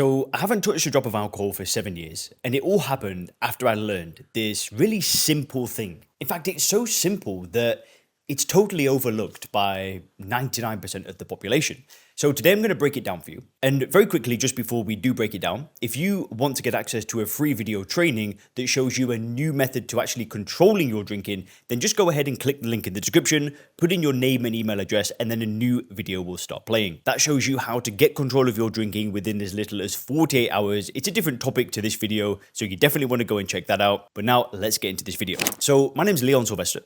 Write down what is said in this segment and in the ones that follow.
So I haven't touched a drop of alcohol for 7 years, and it all happened after I learned this really simple thing. In fact, it's so simple that it's totally overlooked by 99% of the population. So today I'm going to break it down for you. And very quickly, just before we do break it down, if you want to get access to a free video training that shows you a new method to actually controlling your drinking, then just go ahead and click the link in the description, put in your name and email address, and then a new video will start playing. That shows you how to get control of your drinking within as little as 48 hours. It's a different topic to this video, so you definitely want to go and check that out. But now let's get into this video. So my name is Leon Sylvester.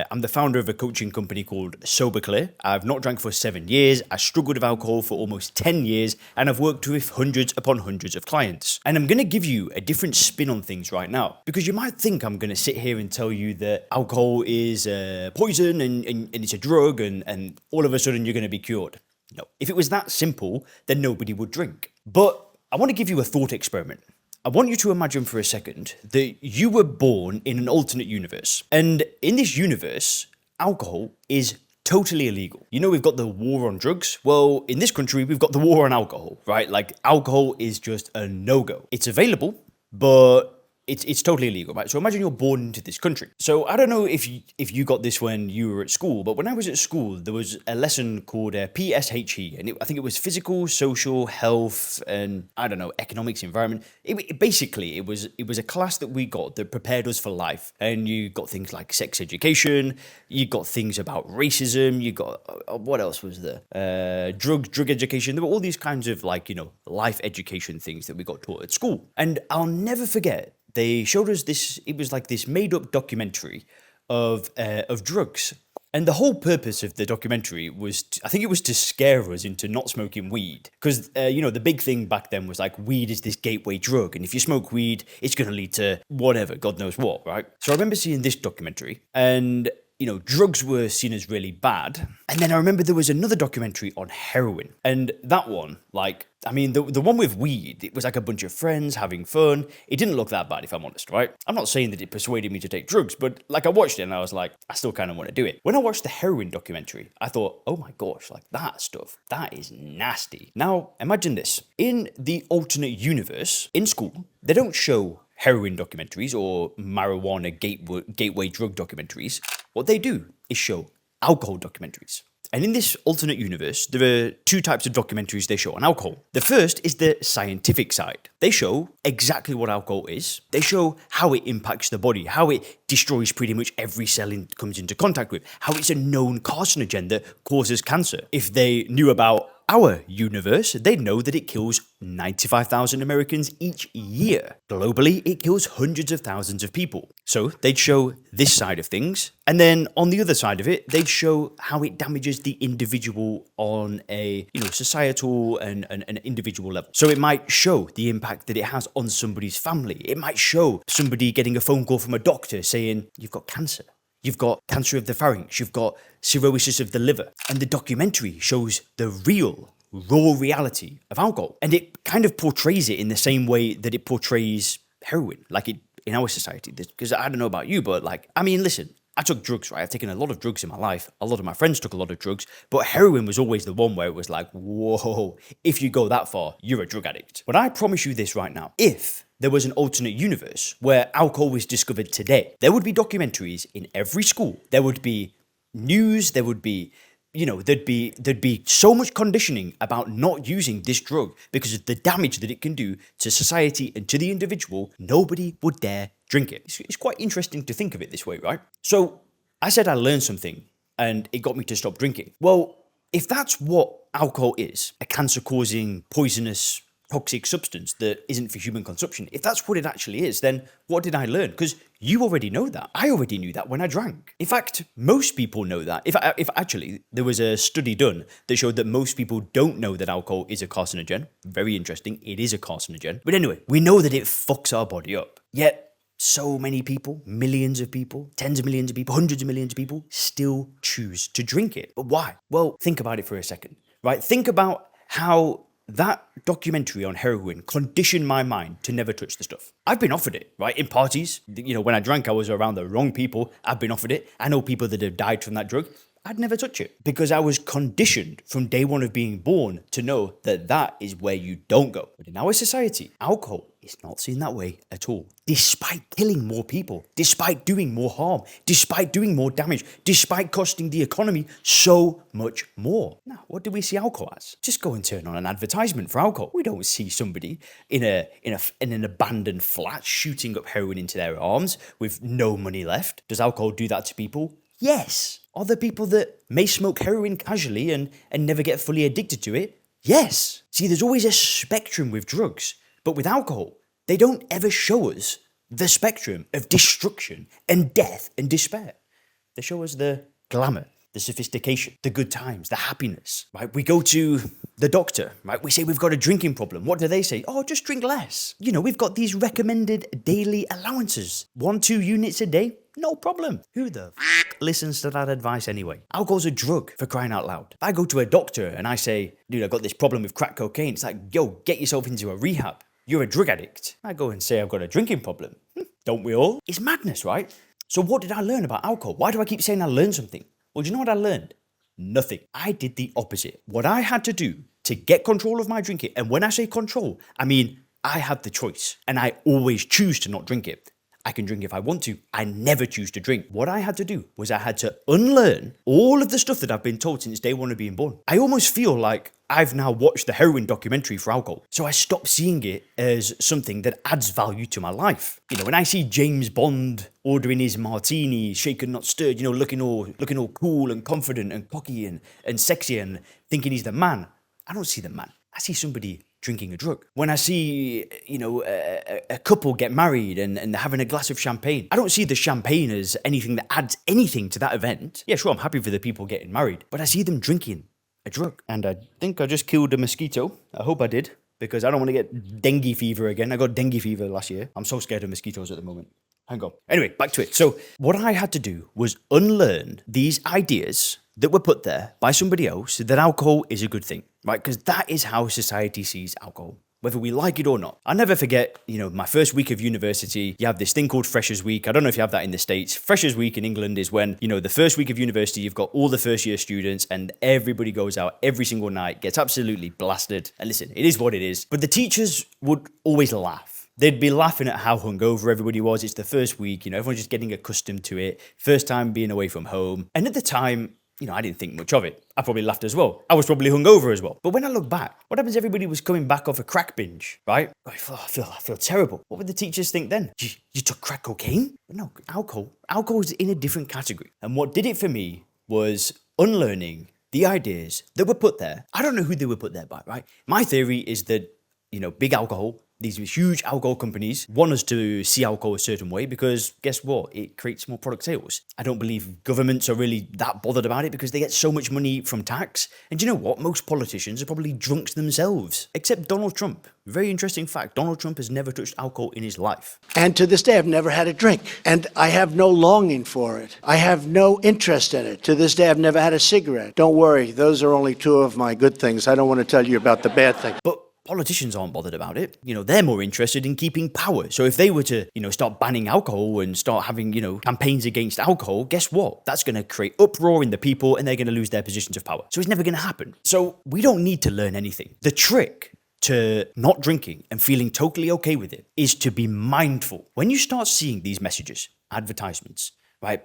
I'm the founder of a coaching company called Sober Clear. I've not drank for 7 years, I struggled with alcohol for almost 10 years, and I've worked with hundreds upon hundreds of clients. And I'm going to give you a different spin on things right now, because you might think I'm going to sit here and tell you that alcohol is poison and it's a drug and all of a sudden you're going to be cured. No, if it was that simple, then nobody would drink. But I want to give you a thought experiment. I want you to imagine for a second that you were born in an alternate universe. And in this universe, alcohol is totally illegal. You know, we've got the war on drugs. Well, in this country, we've got the war on alcohol, right? Like, alcohol is just a no-go. It's available, but it's totally illegal, right? So imagine you're born into this country. So I don't know if you got this when you were at school, but when I was at school, there was a lesson called PSHE, and I think it was physical, social, health, and I don't know, economics, environment. Basically, it was a class that we got that prepared us for life. And you got things like sex education, you got things about racism, you got what else was there? Drug education. There were all these kinds of life education things that we got taught at school. And I'll never forget. They showed us this, it was like this made-up documentary of drugs. And the whole purpose of the documentary was, I think it was to scare us into not smoking weed. Because, the big thing back then was like, weed is this gateway drug. And if you smoke weed, it's going to lead to whatever, God knows what, right? So I remember seeing this documentary and drugs were seen as really bad. And then I remember there was another documentary on heroin. And that one, the one with weed, it was like a bunch of friends having fun. It didn't look that bad, if I'm honest, right? I'm not saying that it persuaded me to take drugs, but I watched it and I was like, I still kind of want to do it. When I watched the heroin documentary, I thought, oh my gosh, that stuff, that is nasty. Now, imagine this. In the alternate universe, in school, they don't show heroin documentaries or marijuana gateway drug documentaries. What they do is show alcohol documentaries. And in this alternate universe, there are two types of documentaries they show on alcohol. The first is the scientific side. They show exactly what alcohol is. They show how it impacts the body, how it destroys pretty much every cell it comes into contact with, how it's a known carcinogen that causes cancer. If they knew about our universe, they'd know that it kills 95,000 Americans each year. Globally, it kills hundreds of thousands of people. So they'd show this side of things. And then on the other side of it, they'd show how it damages the individual on a societal and an individual level. So it might show the impact that it has on somebody's family. It might show somebody getting a phone call from a doctor saying, you've got cancer. You've got cancer of the pharynx, you've got cirrhosis of the liver. And the documentary shows the real, raw reality of alcohol. And it kind of portrays it in the same way that it portrays heroin, in our society. Because I don't know about you, but listen, I took drugs, right? I've taken a lot of drugs in my life. A lot of my friends took a lot of drugs. But heroin was always the one where it was like, whoa, if you go that far, you're a drug addict. But I promise you this right now. If there was an alternate universe where alcohol was discovered today, there would be documentaries in every school. There would be news. There would be, there'd be so much conditioning about not using this drug because of the damage that it can do to society and to the individual. Nobody would dare drink it. It's quite interesting to think of it this way, right? So I said I learned something and it got me to stop drinking. Well, if that's what alcohol is, a cancer-causing, poisonous, toxic substance that isn't for human consumption, if that's what it actually is, then what did I learn? Because you already know that. I already knew that when I drank. In fact, most people know that. If actually, there was a study done that showed that most people don't know that alcohol is a carcinogen. Very interesting. It is a carcinogen. But anyway, we know that it fucks our body up. Yet, so many people, millions of people, tens of millions of people, hundreds of millions of people still choose to drink it. But why? Well, think about it for a second, right? Think about how that documentary on heroin conditioned my mind to never touch the stuff. I've been offered it, right? In parties, when I drank, I was around the wrong people. I've been offered it. I know people that have died from that drug. I'd never touch it because I was conditioned from day one of being born to know that that is where you don't go. But in our society, alcohol is not seen that way at all. Despite killing more people, despite doing more harm, despite doing more damage, despite costing the economy so much more. Now, what do we see alcohol as? Just go and turn on an advertisement for alcohol. We don't see somebody in an abandoned flat shooting up heroin into their arms with no money left. Does alcohol do that to people? Yes. Are there people that may smoke heroin casually and never get fully addicted to it? Yes. See, there's always a spectrum with drugs, but with alcohol, they don't ever show us the spectrum of destruction and death and despair. They show us the glamour, the sophistication, the good times, the happiness, right? We go to the doctor, right? We say we've got a drinking problem. What do they say? Oh, just drink less. You know, we've got these recommended daily allowances. 1-2 units a day. No problem. Who the f*** listens to that advice anyway? Alcohol's a drug, for crying out loud. If I go to a doctor and I say, dude, I've got this problem with crack cocaine, it's like, yo, get yourself into a rehab. You're a drug addict. I go and say I've got a drinking problem. Don't we all? It's madness, right? So what did I learn about alcohol? Why do I keep saying I learned something? Well, do you know what I learned? Nothing. I did the opposite. What I had to do to get control of my drinking, and when I say control, I mean I have the choice, and I always choose to not drink it. I can drink if I want to. I never choose to drink. What I had to do was I had to unlearn all of the stuff that I've been told since day one of being born. I almost feel like I've now watched the heroin documentary for alcohol. So I stopped seeing it as something that adds value to my life. You know, when I see James Bond ordering his martini, shaken not stirred, you know, looking all cool and confident and cocky and sexy and thinking he's the man, I don't see the man. I see somebody drinking a drug. When I see, you know, a couple get married and they're having a glass of champagne, I don't see the champagne as anything that adds anything to that event. Yeah, sure, I'm happy for the people getting married, but I see them drinking a drug. And I think I just killed a mosquito. I hope I did, because I don't want to get dengue fever again. I got dengue fever last year. I'm so scared of mosquitoes at the moment. Hang on. Anyway, back to it. So what I had to do was unlearn these ideas that were put there by somebody else that alcohol is a good thing, right? Because that is how society sees alcohol, whether we like it or not. I'll never forget, you know, my first week of university, you have this thing called Freshers Week. I don't know if you have that in the States. Freshers Week in England is when, you know, the first week of university, you've got all the first year students and everybody goes out every single night, gets absolutely blasted. And listen, it is what it is. But the teachers would always laugh. They'd be laughing at how hungover everybody was. It's the first week, you know, everyone's just getting accustomed to it. First time being away from home. And at the time, you know, I didn't think much of it. I probably laughed as well. I was probably hungover as well. But when I look back, what happens? Everybody was coming back off a crack binge, right? I feel terrible. What would the teachers think then? You took crack cocaine? But no, alcohol. Alcohol is in a different category. And what did it for me was unlearning the ideas that were put there. I don't know who they were put there by, right? My theory is that, you know, big alcohol, these huge alcohol companies want us to see alcohol a certain way because guess what? It creates more product sales. I don't believe governments are really that bothered about it because they get so much money from tax. And you know what? Most politicians are probably drunks themselves, except Donald Trump. Very interesting fact. Donald Trump has never touched alcohol in his life. And to this day, I've never had a drink. And I have no longing for it. I have no interest in it. To this day, I've never had a cigarette. Don't worry. Those are only two of my good things. I don't want to tell you about the bad thing. But politicians aren't bothered about it. You know, they're more interested in keeping power. So if they were to, you know, start banning alcohol and start having, you know, campaigns against alcohol, guess what? That's going to create uproar in the people and they're going to lose their positions of power. So it's never going to happen. So we don't need to learn anything. The trick to not drinking and feeling totally okay with it is to be mindful. When you start seeing these messages, advertisements, right?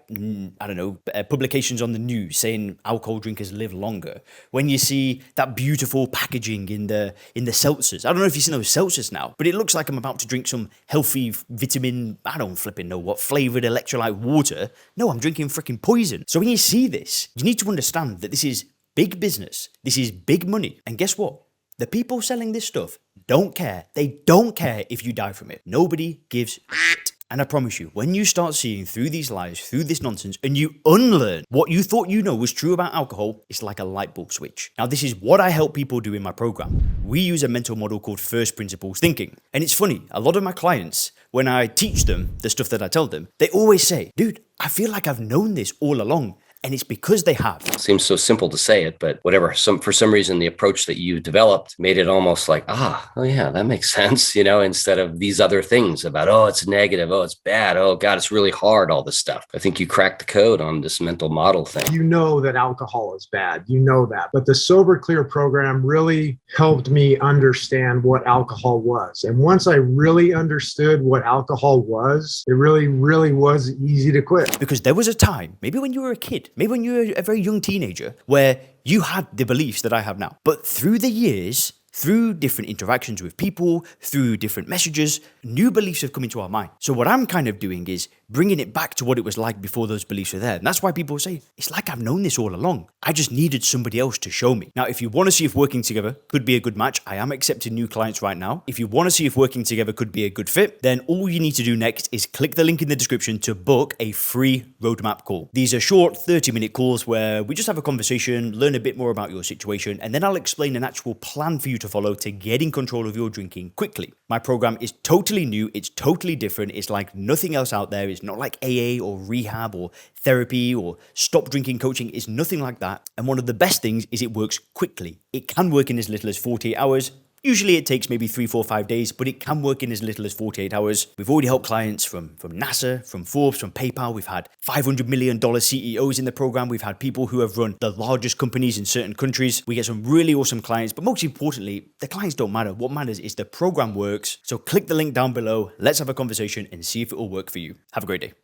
I don't know, publications on the news saying alcohol drinkers live longer. When you see that beautiful packaging in the seltzers. I don't know if you've seen those seltzers now, but it looks like I'm about to drink some healthy vitamin, I don't flipping know what, flavored electrolyte water. No, I'm drinking freaking poison. So when you see this, you need to understand that this is big business. This is big money. And guess what? The people selling this stuff don't care. They don't care if you die from it. Nobody gives a shit. And I promise you, when you start seeing through these lies, through this nonsense, and you unlearn what you thought you know was true about alcohol, it's like a light bulb switch. Now, this is what I help people do in my program. We use a mental model called first principles thinking. And it's funny, a lot of my clients, when I teach them the stuff that I tell them, they always say, dude, I feel like I've known this all along. And it's because they have. Seems so simple to say it, but whatever, for some reason, the approach that you developed made it almost like, oh yeah, that makes sense, instead of these other things about, oh, it's negative, oh, it's bad, oh God, it's really hard, all this stuff. I think you cracked the code on this mental model thing. You know that alcohol is bad. You know that. But the Sober Clear program really helped me understand what alcohol was. And once I really understood what alcohol was, it really, really was easy to quit. Because there was a time, maybe when you were a kid, maybe when you were a very young teenager, where you had the beliefs that I have now. But through the years, through different interactions with people, through different messages, new beliefs have come into our mind. So what I'm kind of doing is bringing it back to what it was like before those beliefs were there. And that's why people say, it's like I've known this all along. I just needed somebody else to show me. Now, if you want to see if working together could be a good match, I am accepting new clients right now. If you want to see if working together could be a good fit, then all you need to do next is click the link in the description to book a free roadmap call. These are short 30-minute calls where we just have a conversation, learn a bit more about your situation, and then I'll explain an actual plan for you to follow to get in control of your drinking quickly. My program is totally new. It's totally different. It's like nothing else out there. It's not like AA or rehab or therapy or stop drinking coaching. It's nothing like that. And one of the best things is it works quickly. It can work in as little as 48 hours. Usually it takes maybe 3, 4, 5 days, but it can work in as little as 48 hours. We've already helped clients from NASA, from Forbes, from PayPal. We've had $500 million CEOs in the program. We've had people who have run the largest companies in certain countries. We get some really awesome clients, but most importantly, the clients don't matter. What matters is the program works. So click the link down below. Let's have a conversation and see if it will work for you. Have a great day.